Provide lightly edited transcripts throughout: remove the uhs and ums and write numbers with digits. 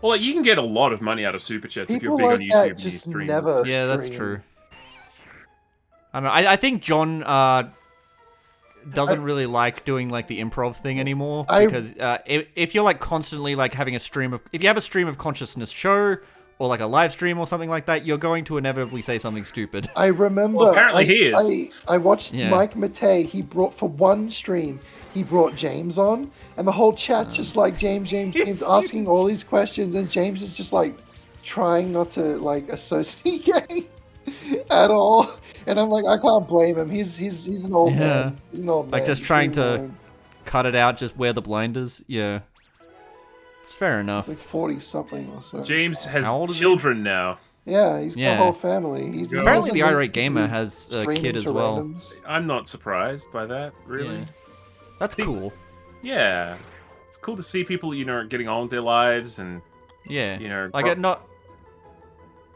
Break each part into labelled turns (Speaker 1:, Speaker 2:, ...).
Speaker 1: Well, you can get a lot of money out of super chats if you're
Speaker 2: People
Speaker 1: big on
Speaker 2: like
Speaker 1: YouTube
Speaker 2: that
Speaker 1: and you
Speaker 2: just
Speaker 1: stream.
Speaker 2: never
Speaker 3: Yeah, that's
Speaker 2: stream.
Speaker 3: true. I don't know. I think John doesn't really like doing like the improv thing anymore because if you're like constantly like having a stream of if you have a stream of consciousness show or like a live stream or something like that, you're going to inevitably say something stupid.
Speaker 2: I remember.
Speaker 1: Well, apparently he is.
Speaker 2: I watched Mike Matei. He brought for one stream. He brought James on, and the whole chat's just like James asking all these questions, and James is just like trying not to like associate at all. And I'm like, I can't blame him. He's an old man. He's an old man.
Speaker 3: Like just trying to cut it out, just wear the blinders. Yeah, it's fair enough.
Speaker 2: He's like 40 something or so.
Speaker 1: James has children now.
Speaker 2: Yeah, he's got a whole family.
Speaker 3: Apparently, the irate gamer has a kid as well.
Speaker 1: I'm not surprised by that, really.
Speaker 3: Yeah. That's cool.
Speaker 1: Yeah, it's cool to see people, getting on with their lives and
Speaker 3: like not.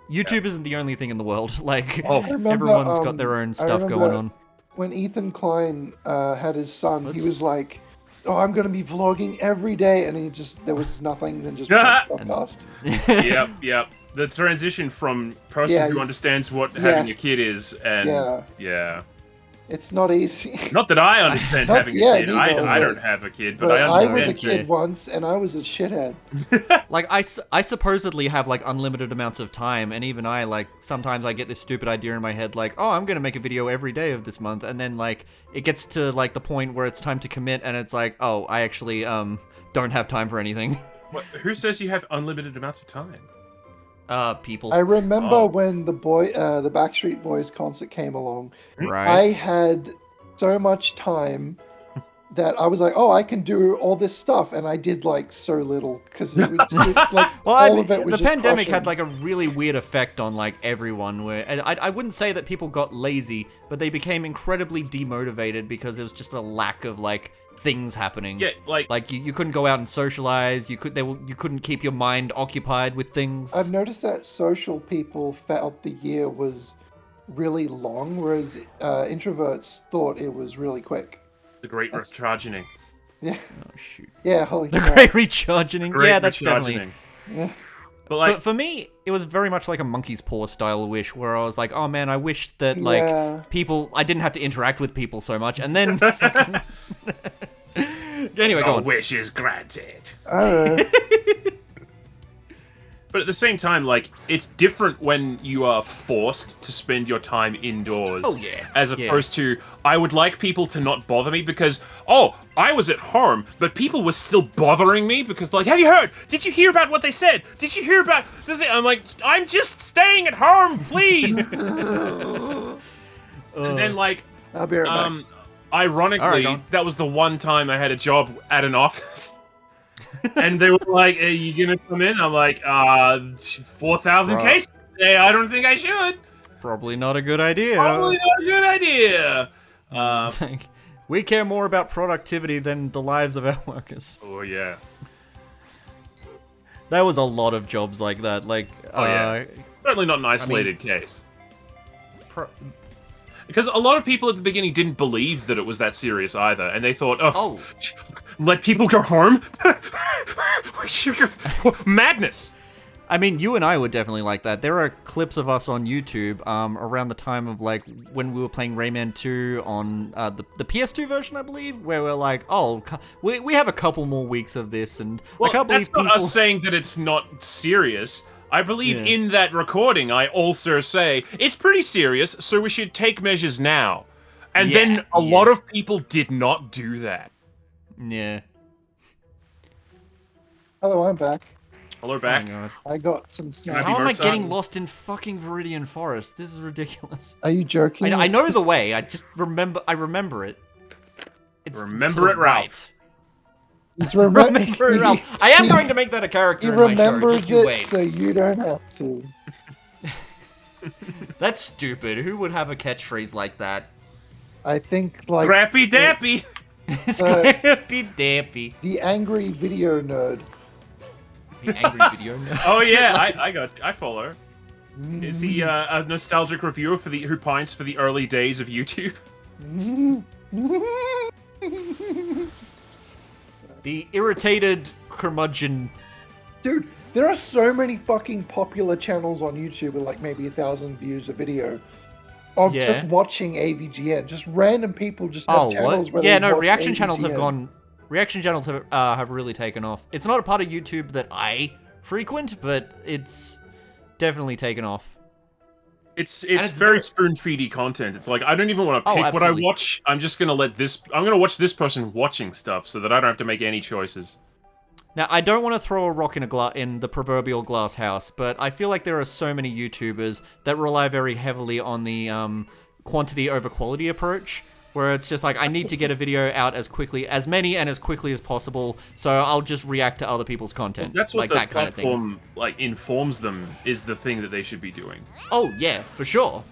Speaker 3: YouTube isn't the only thing in the world. Like
Speaker 2: remember,
Speaker 3: everyone's got their own stuff going on.
Speaker 2: When Ethan Klein had his son, he was like, "Oh, I'm gonna be vlogging every day," and there was nothing, then just podcast.
Speaker 1: Yep. The transition from person who understands what having a kid is, and it's
Speaker 2: not easy.
Speaker 1: Not that I understand having a kid. I don't have a kid, but I understand.
Speaker 2: I was a kid once, and I was a shithead.
Speaker 3: Like I supposedly have like unlimited amounts of time, and even I like sometimes I get this stupid idea in my head, like, oh, I'm gonna make a video every day of this month, and then like it gets to like the point where it's time to commit, and it's like, oh, I actually don't have time for anything.
Speaker 1: What? Who says you have unlimited amounts of time?
Speaker 3: People.
Speaker 2: I remember when the Backstreet Boys concert came along.
Speaker 3: Right.
Speaker 2: I had so much time that I was like, "Oh, I can do all this stuff," and I did like so little because it was like all of it was
Speaker 3: the
Speaker 2: just
Speaker 3: pandemic
Speaker 2: crushing.
Speaker 3: had like a really weird effect on like everyone. Where I wouldn't say that people got lazy, but they became incredibly demotivated because there was just a lack of like things happening.
Speaker 1: Yeah, like
Speaker 3: you couldn't go out and socialize. You couldn't keep your mind occupied with things.
Speaker 2: I've noticed that social people felt the year was really long, whereas introverts thought it was really quick.
Speaker 1: The great recharging.
Speaker 2: Yeah.
Speaker 3: Oh shoot.
Speaker 2: Yeah, holy
Speaker 3: the
Speaker 2: crap.
Speaker 3: great recharging. Yeah, that's definitely.
Speaker 2: Yeah.
Speaker 1: But like
Speaker 3: for me, it was very much like a monkey's paw style wish, where I was like, oh man, I wish that like I didn't have to interact with people so much, and then. Anyway, go on.
Speaker 1: Wish is granted.
Speaker 2: I don't know.
Speaker 1: But at the same time, like, it's different when you are forced to spend your time indoors.
Speaker 3: Oh, yeah.
Speaker 1: As opposed to, I would like people to not bother me because, I was at home, but people were still bothering me because, like, have you heard? Did you hear about what they said? Did you hear about the thing? I'm like, I'm just staying at home, please! And then, like,
Speaker 2: I'll be right back.
Speaker 1: Ironically, that was the one time I had a job at an office. And they were like, "Are you gonna come in?" I'm like, 4,000 cases today. I don't think I should.
Speaker 3: Probably not a good idea.
Speaker 1: Probably not a good idea.
Speaker 3: We care more about productivity than the lives of our workers.
Speaker 1: Oh yeah.
Speaker 3: There was a lot of jobs like that. Like,
Speaker 1: certainly not an isolated case. Because a lot of people at the beginning didn't believe that it was that serious either, and they thought, let people go home? Madness!
Speaker 3: I mean, you and I were definitely like that. There are clips of us on YouTube around the time of, like, when we were playing Rayman 2 on the PS2 version, I believe, where we're like, we have a couple more weeks of this, and I can't believe
Speaker 1: that's not us saying that it's not serious. I believe in that recording, I also say, it's pretty serious, so we should take measures now. And then a lot of people did not do that.
Speaker 3: Yeah.
Speaker 2: Hello, I'm back.
Speaker 1: Hello, back.
Speaker 2: I got some sound.
Speaker 3: How am I getting lost in fucking Viridian Forest? This is ridiculous.
Speaker 2: Are you joking?
Speaker 3: I know the way, I remember it.
Speaker 1: Remember it, Ralph.
Speaker 3: Remember it, Ralph. I am going to make that a character in my show.
Speaker 2: He remembers it, so you don't have to.
Speaker 3: That's stupid. Who would have a catchphrase like that?
Speaker 2: I think, like...
Speaker 1: Scrappy Dappy!
Speaker 3: Scrappy Dappy.
Speaker 2: The angry video nerd.
Speaker 3: The angry video nerd?
Speaker 1: Oh yeah, I follow. Is he a nostalgic reviewer who pines for the early days of YouTube?
Speaker 3: The irritated curmudgeon
Speaker 2: dude, there are so many fucking popular channels on YouTube with like maybe 1,000 views a video of just watching AVGN. Just random people just have channels where
Speaker 3: yeah,
Speaker 2: they
Speaker 3: no,
Speaker 2: watch
Speaker 3: reaction
Speaker 2: AVGN.
Speaker 3: channels have gone. Reaction channels have really taken off. It's not a part of YouTube that I frequent, but it's definitely taken off.
Speaker 1: It's very spoon-feedy content. It's like, I don't even want to pick what I watch. I'm just going to I'm going to watch this person watching stuff so that I don't have to make any choices.
Speaker 3: Now, I don't want to throw a rock in the proverbial glass house, but I feel like there are so many YouTubers that rely very heavily on the quantity over quality approach, where it's just like, I need to get a video out as many and as quickly as possible, so I'll just react to other people's content.
Speaker 1: That's what
Speaker 3: like
Speaker 1: the
Speaker 3: that kind
Speaker 1: platform
Speaker 3: of thing.
Speaker 1: like informs them is the thing that they should be doing.
Speaker 3: Oh yeah, for sure.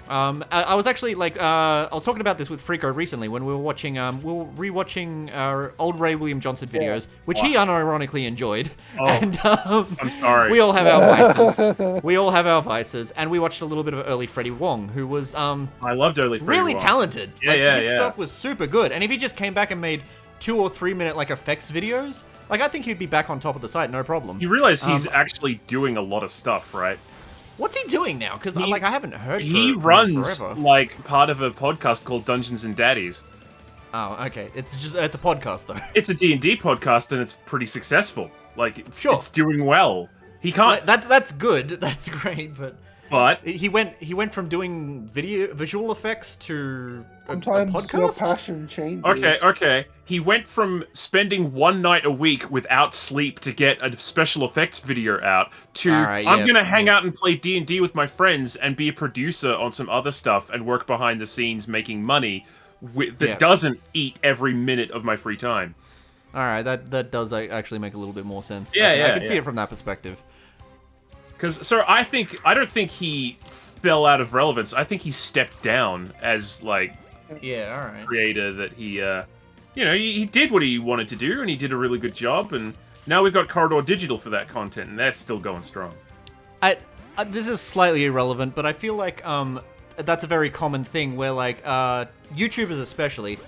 Speaker 3: I was actually like, I was talking about this with Freako recently when we were watching, rewatching our old Ray William Johnson videos, which he unironically enjoyed.
Speaker 1: Oh,
Speaker 3: and
Speaker 1: I'm sorry.
Speaker 3: we all have our vices. We all have our vices, and we watched a little bit of early Freddie Wong, who was
Speaker 1: I loved early Freddie
Speaker 3: really
Speaker 1: Wong.
Speaker 3: talented.
Speaker 1: Yeah,
Speaker 3: his stuff was super good, and if he just came back and made 2 or 3 minute like effects videos, like I think he'd be back on top of the site, no problem.
Speaker 1: You realize he's actually doing a lot of stuff, right?
Speaker 3: What's he doing now? Because I haven't heard.
Speaker 1: He runs like part of a podcast called Dungeons and Daddies.
Speaker 3: Oh, okay. It's a podcast though.
Speaker 1: It's a D&D podcast, and it's pretty successful. Like it's doing well. He can't.
Speaker 3: That's good. That's great, but he went from doing visual effects to
Speaker 2: sometimes
Speaker 3: a podcast?
Speaker 2: your passion changes.
Speaker 1: Okay. He went from spending 1 night a week without sleep to get a special effects video out to I'm gonna hang out and play D&D with my friends and be a producer on some other stuff and work behind the scenes making money that doesn't eat every minute of my free time.
Speaker 3: All right, that does actually make a little bit more sense.
Speaker 1: Yeah,
Speaker 3: I can see it from that perspective.
Speaker 1: Because, sir, I don't think he fell out of relevance. I think he stepped down as like creator. That he he did what he wanted to do, and he did a really good job. And now we've got Corridor Digital for that content, and that's still going strong.
Speaker 3: This is slightly irrelevant, but I feel like that's a very common thing where like YouTubers especially.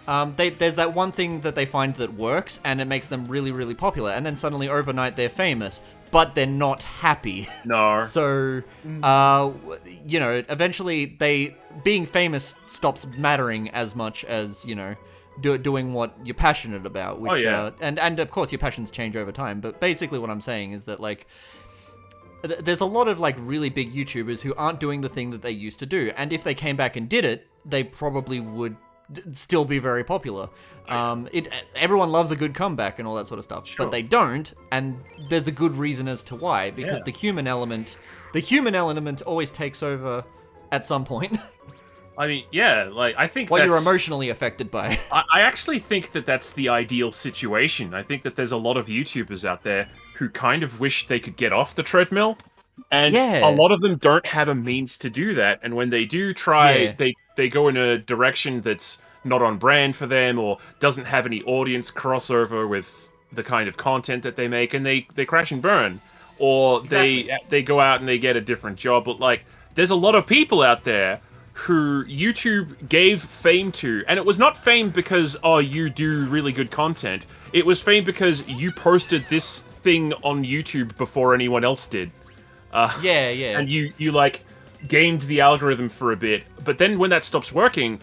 Speaker 3: There's that one thing that they find that works, and it makes them really, really popular, and then suddenly overnight they're famous, but they're not happy.
Speaker 1: No.
Speaker 3: So, eventually being famous stops mattering as much as, doing what you're passionate about. Which, and of course your passions change over time, but basically what I'm saying is that, like, there's a lot of, like, really big YouTubers who aren't doing the thing that they used to do, and if they came back and did it, they probably would still be very popular. Everyone loves a good comeback and all that sort of stuff, but they don't, and there's a good reason as to why, because the human element always takes over at some point.
Speaker 1: I mean, I think
Speaker 3: what you're emotionally affected by.
Speaker 1: I actually think that that's the ideal situation. I think that there's a lot of YouTubers out there who kind of wish they could get off the treadmill, and a lot of them don't have a means to do that, and when they do try, they go in a direction that's not on brand for them, or doesn't have any audience crossover with the kind of content that they make, and they crash and burn. Or they go out and they get a different job. But, like, there's a lot of people out there who YouTube gave fame to, and it was not fame because, you do really good content. It was fame because you posted this thing on YouTube before anyone else did. And you like, gamed the algorithm for a bit. But then when that stops working,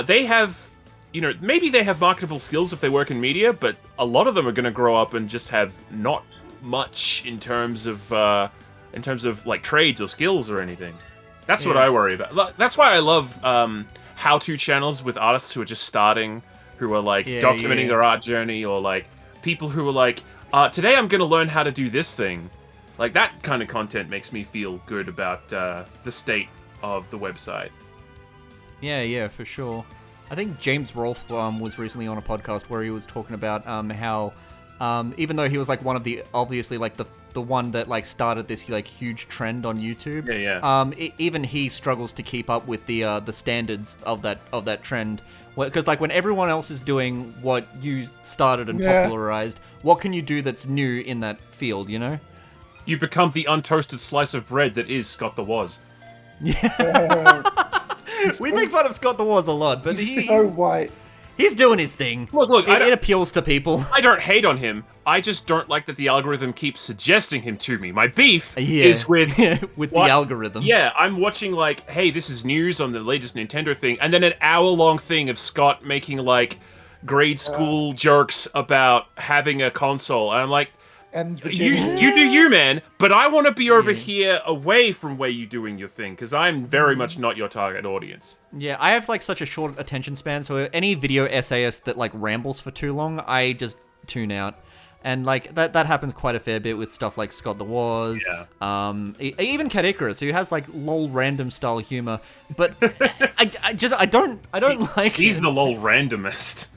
Speaker 1: they have, maybe they have marketable skills if they work in media, but a lot of them are going to grow up and just have not much in terms of like trades or skills or anything. That's what I worry about. That's why I love how-to channels with artists who are just starting, who are like documenting their art journey, or like people who are like, today I'm going to learn how to do this thing. Like, that kind of content makes me feel good about the state of the website.
Speaker 3: Yeah, for sure. I think James Rolfe was recently on a podcast where he was talking about how even though he was like one of the, obviously, like the one that like started this like huge trend on YouTube. Even he struggles to keep up with the standards of that trend. Because like when everyone else is doing what you started and popularized, what can you do that's new in that field?
Speaker 1: You become the untoasted slice of bread that is Scott the Woz.
Speaker 3: We make fun of Scott the Woz a lot, but
Speaker 2: he's so white.
Speaker 3: He's doing his thing.
Speaker 1: Look,
Speaker 3: it appeals to people.
Speaker 1: I don't hate on him. I just don't like that the algorithm keeps suggesting him to me. My beef
Speaker 3: Yeah.
Speaker 1: is with
Speaker 3: with
Speaker 1: what-
Speaker 3: the algorithm.
Speaker 1: Yeah, I'm watching like, hey, this is news on the latest Nintendo thing, and then an hour-long thing of Scott making like grade school jokes about having a console, and I'm like,
Speaker 2: And
Speaker 1: you
Speaker 2: Virginia.
Speaker 1: do you, man, but I want to be over here away from where you doing your thing, because I'm very much not your target audience.
Speaker 3: Yeah, I have like such a short attention span, so any video essayist that like rambles for too long, I just tune out. And like that happens quite a fair bit with stuff like Scott the Wars, even Cat Icarus, who has like lol random style humor. But I don't like.
Speaker 1: He's the lol randomist.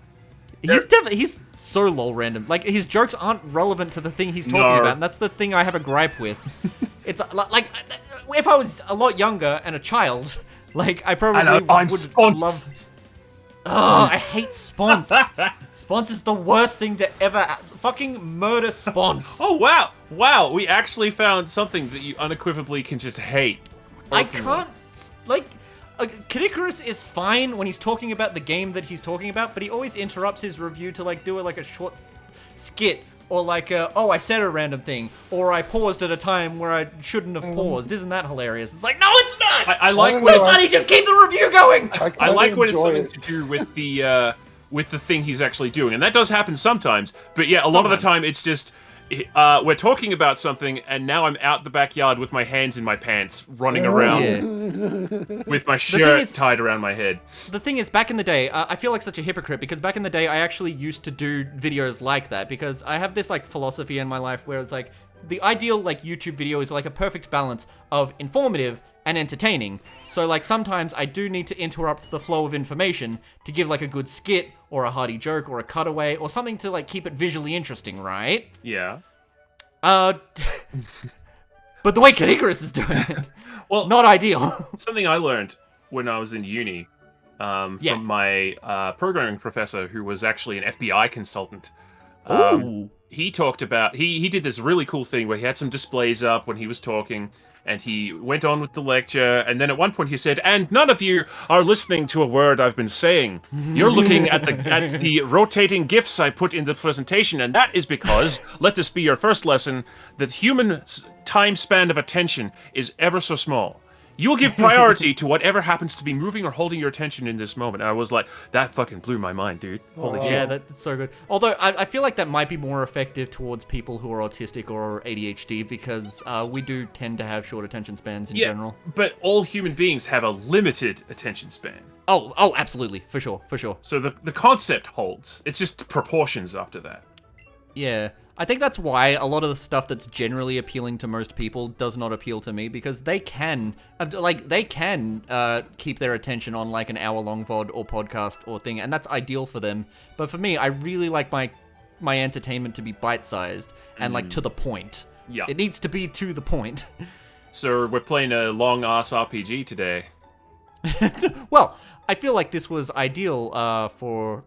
Speaker 3: He's so lol random. Like his jokes aren't relevant to the thing he's talking about, and that's the thing I have a gripe with. It's like if I was a lot younger and a child, like I probably would love. Oh, I hate Spons. Spons is the worst thing to ever fucking murder Spons.
Speaker 1: Oh wow! We actually found something that you unequivocally can just hate.
Speaker 3: I can't like. Kid Icarus is fine when he's talking about the game that he's talking about, but he always interrupts his review to like do a short skit or like I said a random thing or I paused at a time where I shouldn't have paused. Isn't that hilarious? It's like, no, it's not.
Speaker 1: I like
Speaker 2: don't
Speaker 1: when
Speaker 2: know,
Speaker 3: Buddy, just keep the review going.
Speaker 1: I like when it's
Speaker 2: enjoy
Speaker 1: something to do with the thing he's actually doing, and that does happen sometimes. But yeah, a lot of the time it's just we're talking about something, and now I'm out the backyard with my hands in my pants, running around with my shirt tied around my head.
Speaker 3: The thing is, back in the day, I feel like such a hypocrite because back in the day, I actually used to do videos like that because I have this like philosophy in my life where it's like the ideal like YouTube video is like a perfect balance of informative and entertaining. So like sometimes I do need to interrupt the flow of information to give like a good skit or a hearty joke or a cutaway or something to like keep it visually interesting, right?
Speaker 1: Yeah.
Speaker 3: But the way Kid Icarus is doing it,
Speaker 1: well,
Speaker 3: not ideal.
Speaker 1: Something I learned when I was in uni from my programming professor, who was actually an FBI consultant. He talked about he did this really cool thing where he had some displays up when he was talking. And he went on with the lecture, and then at one point he said, "And none of you are listening to a word I've been saying. You're looking at the rotating GIFs I put in the presentation, and that is because, let this be your first lesson, that human time span of attention is ever so small. You will give priority to whatever happens to be moving or holding your attention in this moment." And I was like, that fucking blew my mind, dude. Holy shit.
Speaker 3: Yeah, that's so good. Although, I feel like that might be more effective towards people who are autistic or ADHD because we do tend to have short attention spans in general.
Speaker 1: But all human beings have a limited attention span.
Speaker 3: Oh, absolutely. For sure.
Speaker 1: So the concept holds. It's just proportions after that.
Speaker 3: Yeah. I think that's why a lot of the stuff that's generally appealing to most people does not appeal to me because they can keep their attention on like an hour-long VOD or podcast or thing, and that's ideal for them. But for me, I really like my entertainment to be bite-sized and like to the point.
Speaker 1: Yeah.
Speaker 3: It needs to be to the point.
Speaker 1: So we're playing a long-ass RPG today.
Speaker 3: Well, I feel like this was ideal for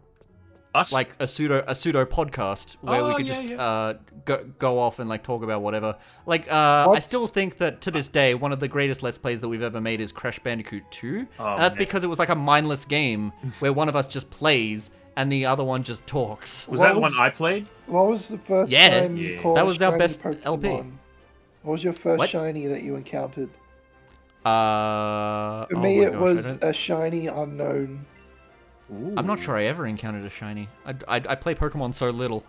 Speaker 1: Us?
Speaker 3: like a pseudo podcast where we could just go off and like talk about whatever. Like I still think that to this day one of the greatest Let's Plays that we've ever made is Crash Bandicoot 2. And that's because it was like a mindless game where one of us just plays and the other one just talks.
Speaker 1: Was that one I played?
Speaker 2: What was the first time you caught
Speaker 3: that was our
Speaker 2: shiny
Speaker 3: best
Speaker 2: Pokemon?
Speaker 3: LP.
Speaker 2: What was your first
Speaker 3: What?
Speaker 2: shiny that you encountered?
Speaker 3: For
Speaker 2: For me, it was a shiny unknown.
Speaker 3: I'm not sure I ever encountered a shiny. I play Pokemon so little.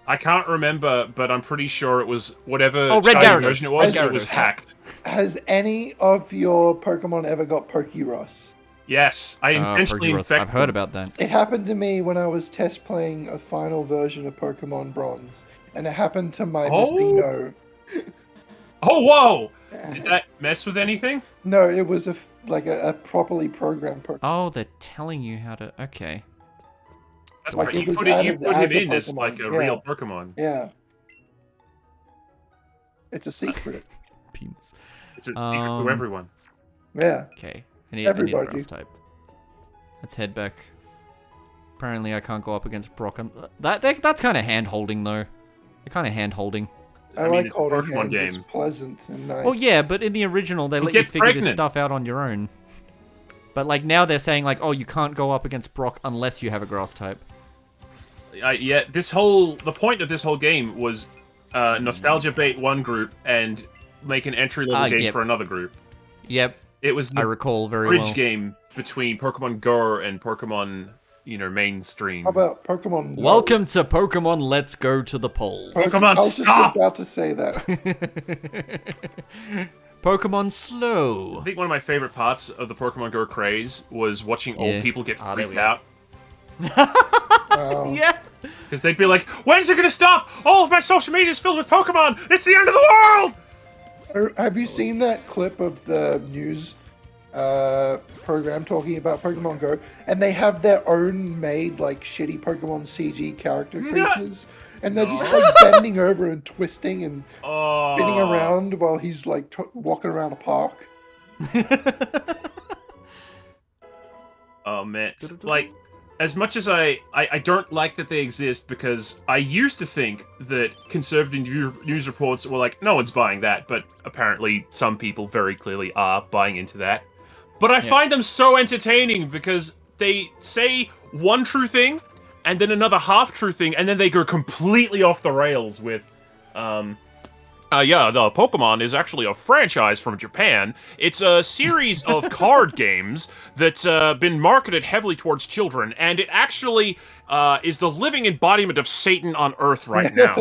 Speaker 1: I can't remember, but I'm pretty sure it was whatever
Speaker 3: Red
Speaker 1: Chinese
Speaker 3: Gyarados.
Speaker 1: version it was.
Speaker 3: Red
Speaker 1: It was
Speaker 3: Gyarados.
Speaker 1: hacked.
Speaker 2: Has any of your Pokemon ever got Pokeross?
Speaker 1: Yes, I intentionally
Speaker 3: Pokeroth.
Speaker 1: infected
Speaker 3: I've heard about that.
Speaker 2: It happened to me when I was test playing a final version of Pokemon Bronze, and it happened to my missing No.
Speaker 1: Oh, whoa! Did that mess with anything?
Speaker 2: No, it was a properly programmed Pokemon.
Speaker 3: Oh, they're telling you how to. Okay.
Speaker 1: That's
Speaker 2: Like
Speaker 1: right.
Speaker 2: it
Speaker 1: You
Speaker 2: was
Speaker 1: put him
Speaker 2: added as a
Speaker 1: in as
Speaker 2: Pokemon,
Speaker 1: like a
Speaker 2: yeah.
Speaker 1: real Pokemon.
Speaker 2: Yeah. It's a secret.
Speaker 3: Penis.
Speaker 1: It's a secret to everyone.
Speaker 2: Yeah.
Speaker 3: Okay. I need a
Speaker 2: Everybody.
Speaker 3: grass type. Let's head back. Apparently, I can't go up against Brock. That's kind of hand holding though. They're kind of hand holding.
Speaker 2: I
Speaker 1: mean,
Speaker 2: like
Speaker 1: it's a
Speaker 2: holding
Speaker 1: Pokemon
Speaker 2: hands. It's
Speaker 1: game.
Speaker 2: pleasant and nice.
Speaker 3: Well, yeah, but in the original, they let you
Speaker 1: get
Speaker 3: figure this
Speaker 1: pregnant.
Speaker 3: stuff out on your own. But like now, they're saying like, oh, you can't go up against Brock unless you have a grass type.
Speaker 1: Yeah, the point of this whole game was nostalgia bait one group and make an entry-level game
Speaker 3: yep.
Speaker 1: for another group.
Speaker 3: Yep.
Speaker 1: It was
Speaker 3: I
Speaker 1: the
Speaker 3: recall very
Speaker 1: bridge
Speaker 3: well.
Speaker 1: game between Pokemon Go and Pokemon, mainstream.
Speaker 2: How about Pokemon?
Speaker 3: Welcome to Pokemon Let's Go to the Polls.
Speaker 1: Pokemon,
Speaker 2: I was just
Speaker 1: stop!
Speaker 2: about to say that.
Speaker 3: Pokemon Slow.
Speaker 1: I think one of my favorite parts of the Pokemon Go craze was watching old people get
Speaker 3: there
Speaker 1: freaked
Speaker 3: we go.
Speaker 1: out.
Speaker 3: Yeah.
Speaker 1: Because they'd be like, when's it gonna stop? All of my social media is filled with Pokemon! It's the end of the world!
Speaker 2: Have you seen that clip of the news program talking about Pokemon Go? And they have their own made, like, shitty Pokemon CG character creatures. And they're just, like, bending over and twisting and spinning around while he's, like, walking around a park.
Speaker 1: Oh, man. Like, as much as I don't like that they exist, because I used to think that conservative news reports were like, no one's buying that, but apparently some people very clearly are buying into that. But I find them so entertaining because they say one true thing, and then another half-true thing, and then they go completely off the rails with, yeah, the Pokemon is actually a franchise from Japan. It's a series of card games that's been marketed heavily towards children, and it actually is the living embodiment of Satan on Earth right now.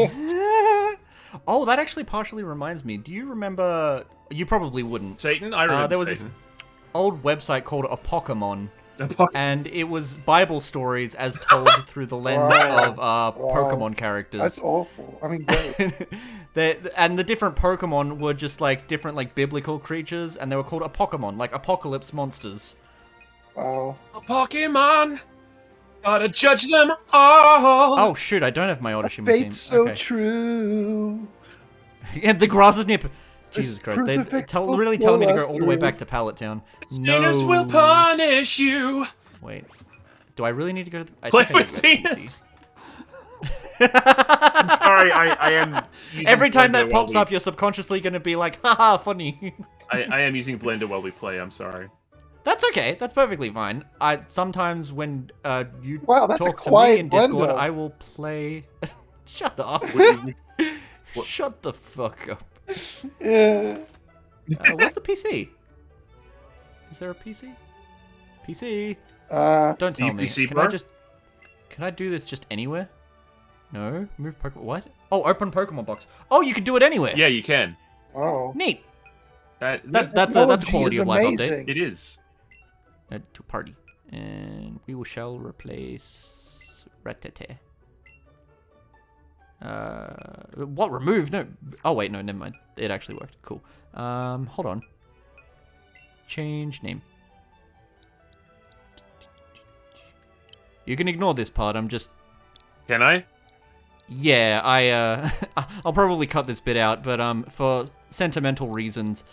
Speaker 3: Oh, that actually partially reminds me. Do you remember... You probably wouldn't.
Speaker 1: Satan? I remember
Speaker 3: there was
Speaker 1: Satan.
Speaker 3: this old website called Apocamon. And it was Bible stories as told through the lens of Pokemon characters.
Speaker 2: That's awful. I mean, great.
Speaker 3: And the different Pokemon were just like different like biblical creatures, and they were called Apocamon, like apocalypse monsters.
Speaker 2: Wow.
Speaker 1: A Pokemon! Gotta judge them all!
Speaker 3: Oh shoot, I don't have my Auto-Shimmy team.
Speaker 2: Fate's so true.
Speaker 3: Yeah, the grass is nip. Jesus
Speaker 2: This
Speaker 3: Christ, they're
Speaker 2: crucifix will
Speaker 3: really telling me to
Speaker 2: pull
Speaker 3: go
Speaker 2: us
Speaker 3: all the way
Speaker 2: through.
Speaker 3: back to Pallet Town.
Speaker 1: Sinners will punish you!
Speaker 3: Wait. Do I really need to go to the... I
Speaker 1: Play
Speaker 3: think I
Speaker 1: with
Speaker 3: need to go to
Speaker 1: penis! I'm sorry, I am... using
Speaker 3: Every time that
Speaker 1: Blender while
Speaker 3: pops up, you're subconsciously gonna be like, haha, funny.
Speaker 1: I am using Blender while we play, I'm sorry.
Speaker 3: That's okay. That's perfectly fine. Sometimes when you
Speaker 2: Wow, that's a
Speaker 3: talk to me
Speaker 2: quiet
Speaker 3: in Discord,
Speaker 2: Blender.
Speaker 3: I will play... Shut up. Shut the fuck up.
Speaker 2: Yeah.
Speaker 3: What's the PC? Is there a PC? PC? Don't tell me.
Speaker 1: UPC,
Speaker 3: Can
Speaker 1: bro?
Speaker 3: I just... Can I do this just anywhere? No? Move Pokemon... What? Oh, open Pokemon box. Oh, you can do it anywhere.
Speaker 1: Yeah, you can.
Speaker 2: Wow.
Speaker 3: Neat.
Speaker 1: That's
Speaker 3: That's a
Speaker 2: Technology
Speaker 3: quality
Speaker 2: is
Speaker 3: of life update.
Speaker 2: amazing.
Speaker 1: it is.
Speaker 3: Add to party. And we shall replace Ratete. What? Remove? No. Oh, wait, no, never mind. It actually worked. Cool. Hold on. Change name. You can ignore this part, I'm just...
Speaker 1: Can I?
Speaker 3: Yeah, I'll probably cut this bit out, but for sentimental reasons,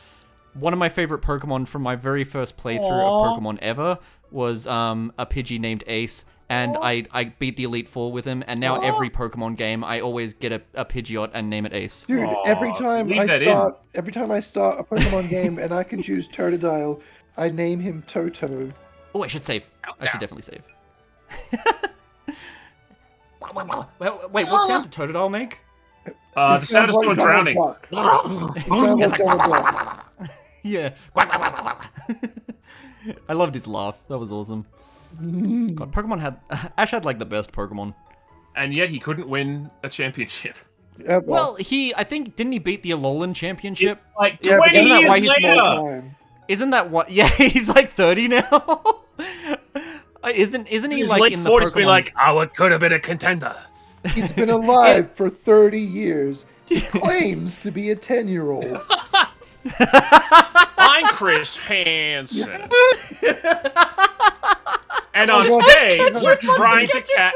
Speaker 3: one of my favorite Pokemon from my very first playthrough of Pokemon ever was a Pidgey named Ace, and I beat the Elite Four with him, and now every Pokemon game I always get a Pidgeot and name it Ace.
Speaker 2: Dude, every time
Speaker 1: leave
Speaker 2: I
Speaker 1: that
Speaker 2: start a Pokemon game and I can choose Totodile, I name him Toto.
Speaker 3: Oh, I should save. I should definitely save. Wait, what sound did Totodile make?
Speaker 1: The sound of someone drowning.
Speaker 2: It sounds like Donald Duck.
Speaker 3: Yeah. I loved his laugh. That was awesome. God, Pokemon had... Ash had, like, the best Pokemon.
Speaker 1: And yet he couldn't win a championship.
Speaker 2: Yeah,
Speaker 3: Well, I think, didn't he beat the Alolan Championship?
Speaker 1: Like,
Speaker 2: yeah, but
Speaker 1: 20
Speaker 2: isn't that
Speaker 1: years
Speaker 3: why he's
Speaker 1: later!
Speaker 2: time.
Speaker 3: Isn't that what... Yeah, he's, like, 30 now. Isn't he,
Speaker 1: His
Speaker 3: like,
Speaker 1: late
Speaker 3: in the
Speaker 1: 40s
Speaker 3: Pokemon...
Speaker 1: being like, oh, it could have been a contender.
Speaker 2: He's been alive for 30 years. He claims to be a 10-year-old.
Speaker 1: I'm Chris Hansen. And on
Speaker 2: Oh,
Speaker 1: today,
Speaker 2: God.
Speaker 1: we're trying to catch...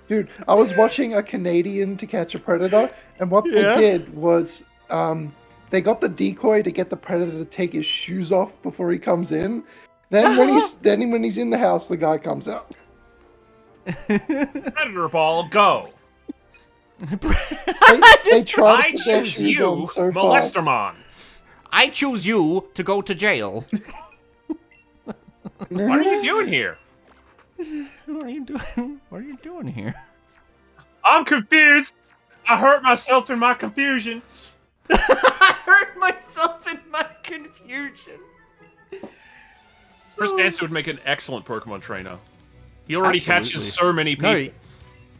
Speaker 2: Dude, I was watching a Canadian To Catch a Predator, and what they did was they got the decoy to get the predator to take his shoes off before he comes in. Then when he's in the house, the guy comes out.
Speaker 1: Predator ball, go.
Speaker 2: They try
Speaker 1: I
Speaker 2: to put their
Speaker 1: choose
Speaker 2: shoes
Speaker 1: you,
Speaker 2: on so fast.
Speaker 1: Molestermon.
Speaker 3: I choose you to go to jail.
Speaker 1: What are you doing here?
Speaker 3: What are you doing? What are you doing here?
Speaker 1: I'm confused. I hurt myself in my confusion.
Speaker 3: I hurt myself in my confusion.
Speaker 1: Chris Hansen would make an excellent Pokemon trainer. He already
Speaker 3: Absolutely.
Speaker 1: catches so many people.
Speaker 3: No,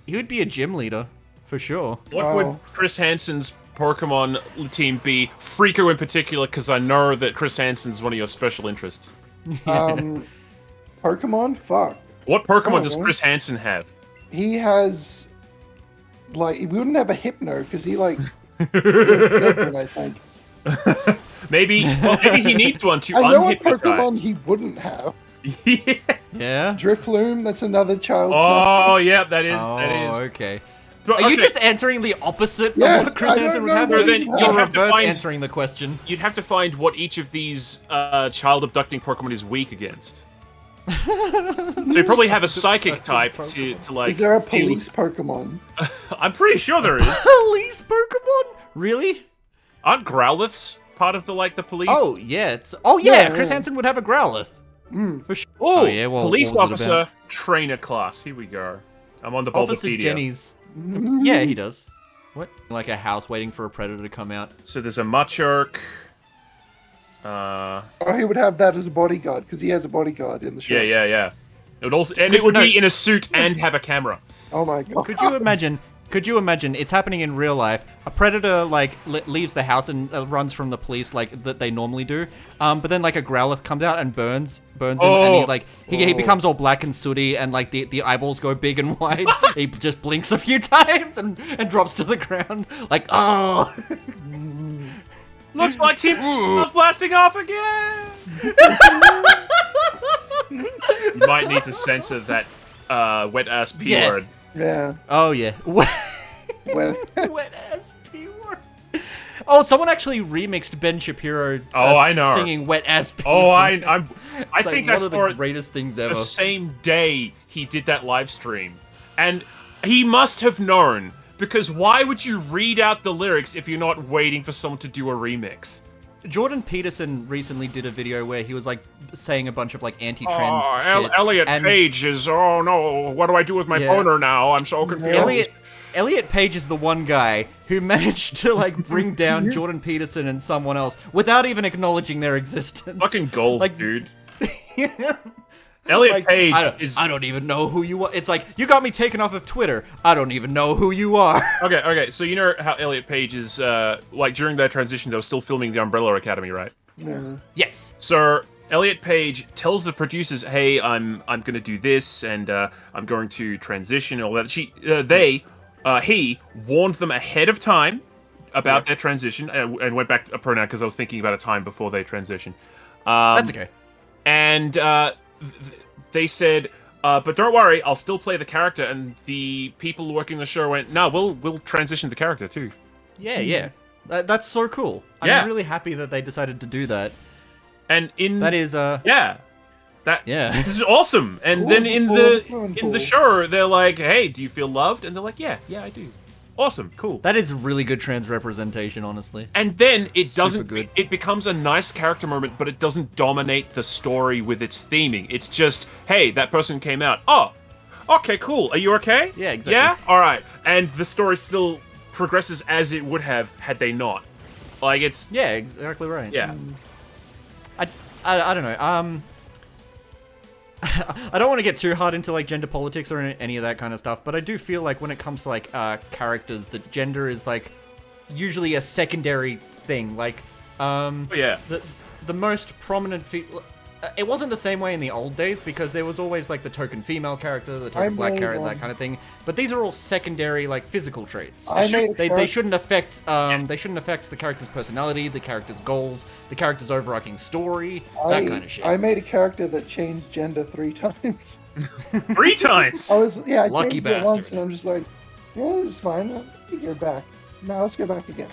Speaker 3: he would be a gym leader for sure.
Speaker 1: What would Chris Hansen's Pokemon team be? Freako in particular, because I know that Chris Hansen's one of your special interests.
Speaker 2: Pokemon? Fuck.
Speaker 1: What Pokemon does
Speaker 2: know.
Speaker 1: Chris Hansen have?
Speaker 2: He has, like, we wouldn't have a Hypno because he like, different, I think.
Speaker 1: Maybe he needs one to
Speaker 2: I know what
Speaker 1: unhypnotize.
Speaker 2: Pokemon he wouldn't have.
Speaker 3: Yeah.
Speaker 2: Drifloon, that's another child.
Speaker 1: Oh, yeah, that is.
Speaker 3: Okay.
Speaker 1: But,
Speaker 3: Are you
Speaker 1: okay,
Speaker 3: just answering the opposite
Speaker 2: Yes,
Speaker 3: of what Chris
Speaker 2: I don't
Speaker 3: Hansen would
Speaker 2: know
Speaker 3: have?
Speaker 2: what
Speaker 3: Or
Speaker 2: he
Speaker 3: then
Speaker 2: would
Speaker 3: you're
Speaker 2: have.
Speaker 1: have to
Speaker 3: reverse
Speaker 1: find-
Speaker 3: answering the question.
Speaker 1: You'd have to find what each of these child abducting Pokemon is weak against. So you probably have a psychic type to like.
Speaker 2: Is there a
Speaker 1: deal
Speaker 2: police Pokemon?
Speaker 1: with- I'm pretty sure there is.
Speaker 3: Police Pokemon? Really?
Speaker 1: Aren't Growliths part of the police?
Speaker 3: Oh yeah.
Speaker 2: Yeah,
Speaker 3: Chris
Speaker 2: yeah.
Speaker 3: Hansen would have a Growlithe. For sure.
Speaker 1: Oh,
Speaker 3: yeah. Well,
Speaker 1: police
Speaker 3: what was it
Speaker 1: officer
Speaker 3: about?
Speaker 1: trainer class. Here we go. I'm on the
Speaker 3: Officer
Speaker 1: Bulbapedia.
Speaker 3: Jenny's. Yeah, he does. What? Like a house waiting for a predator to come out.
Speaker 1: So there's a Machoke.
Speaker 2: Oh, he would have that as a bodyguard because he has a bodyguard in the show.
Speaker 1: Yeah. It would also, and it would
Speaker 3: no.
Speaker 1: be in a suit and have a camera.
Speaker 2: Oh my god.
Speaker 3: Could you imagine? Could you imagine? It's happening in real life. A predator like leaves the house and runs from the police like that they normally do. But then like a Growlithe comes out and burns him, and he becomes all black and sooty, and like the eyeballs go big and wide. He just blinks a few times and drops to the ground. Like oh.
Speaker 1: Looks like Team is blasting off again. You might need to censor that wet ass P
Speaker 3: Yeah.
Speaker 1: word.
Speaker 2: Yeah.
Speaker 3: Oh yeah.
Speaker 2: When,
Speaker 3: Wet ass P word. Oh, someone actually remixed Ben Shapiro.
Speaker 1: I know.
Speaker 3: Singing wet ass P
Speaker 1: Oh,
Speaker 3: word.
Speaker 1: I
Speaker 3: It's
Speaker 1: think
Speaker 3: like
Speaker 1: I
Speaker 3: one of
Speaker 1: saw
Speaker 3: the
Speaker 1: it
Speaker 3: greatest things
Speaker 1: the
Speaker 3: ever.
Speaker 1: same day he did that live stream, and he must have known, because why would you read out the lyrics if you're not waiting for someone to do a remix?
Speaker 3: Jordan Peterson recently did a video where he was like saying a bunch of like anti-trans shit.
Speaker 1: Elliot
Speaker 3: and
Speaker 1: Page is. Oh no! What do I do with my
Speaker 3: Yeah.
Speaker 1: boner now? I'm so confused.
Speaker 3: Elliot Page is the one guy who managed to like bring down Jordan Peterson and someone else without even acknowledging their existence.
Speaker 1: Fucking goals,
Speaker 3: Like-
Speaker 1: dude. Elliot
Speaker 3: Like,
Speaker 1: Page
Speaker 3: I don't even know who you are. It's like, you got me taken off of Twitter. I don't even know who you are.
Speaker 1: Okay. So you know how Elliot Page is, like during their transition, they were still filming the Umbrella Academy, right?
Speaker 2: no.
Speaker 3: Yes.
Speaker 1: So Elliot Page tells the producers, "Hey, I'm gonna do this, and I'm going to transition and all that." He warned them ahead of time about their transition, and went back a pronoun because I was thinking about a time before they transition.
Speaker 3: That's okay.
Speaker 1: And they said, "But don't worry, I'll still play the character." And the people working the show went, "No, we'll transition the character too."
Speaker 3: Yeah. That's so cool.
Speaker 1: Yeah.
Speaker 3: I'm really happy that they decided to do that.
Speaker 1: And
Speaker 3: That is,
Speaker 1: yeah.
Speaker 3: Yeah.
Speaker 1: This is awesome. And
Speaker 2: Cool,
Speaker 1: then
Speaker 2: cool,
Speaker 1: in
Speaker 2: cool.
Speaker 1: the show, they're like, "Hey, do you feel loved?" And they're like, "Yeah, I do." Awesome, cool.
Speaker 3: That is really good trans representation, honestly.
Speaker 1: And then it doesn't.
Speaker 3: good.
Speaker 1: It becomes a nice character moment, but it doesn't dominate the story with its theming. It's just, "Hey, that person came out. Oh, okay, cool. Are you okay?
Speaker 3: Yeah, exactly.
Speaker 1: Yeah, all right." And the story still progresses as it would have had they not. Like it's
Speaker 3: Yeah, exactly right.
Speaker 1: yeah.
Speaker 3: I don't know. I don't want to get too hard into like gender politics or any of that kind of stuff, but I do feel like when it comes to like characters, that gender is like usually a secondary thing. Like,
Speaker 1: Oh, yeah.
Speaker 3: the most prominent it wasn't the same way in the old days because there was always like the token female character, the token
Speaker 2: I'm
Speaker 3: black
Speaker 2: really
Speaker 3: character,
Speaker 2: wrong.
Speaker 3: that kind of thing. But these are all secondary like physical traits.
Speaker 2: I made a
Speaker 3: They
Speaker 2: character-
Speaker 3: shouldn't affect they shouldn't affect the character's personality, the character's goals, the character's overarching story, that kind of shit.
Speaker 2: I made a character that changed gender 3 times.
Speaker 1: 3 times.
Speaker 2: I
Speaker 3: Lucky
Speaker 2: changed it once,
Speaker 3: bastard.
Speaker 2: and I'm just like, yeah, this is fine. I'll take her back. Now let's go back again.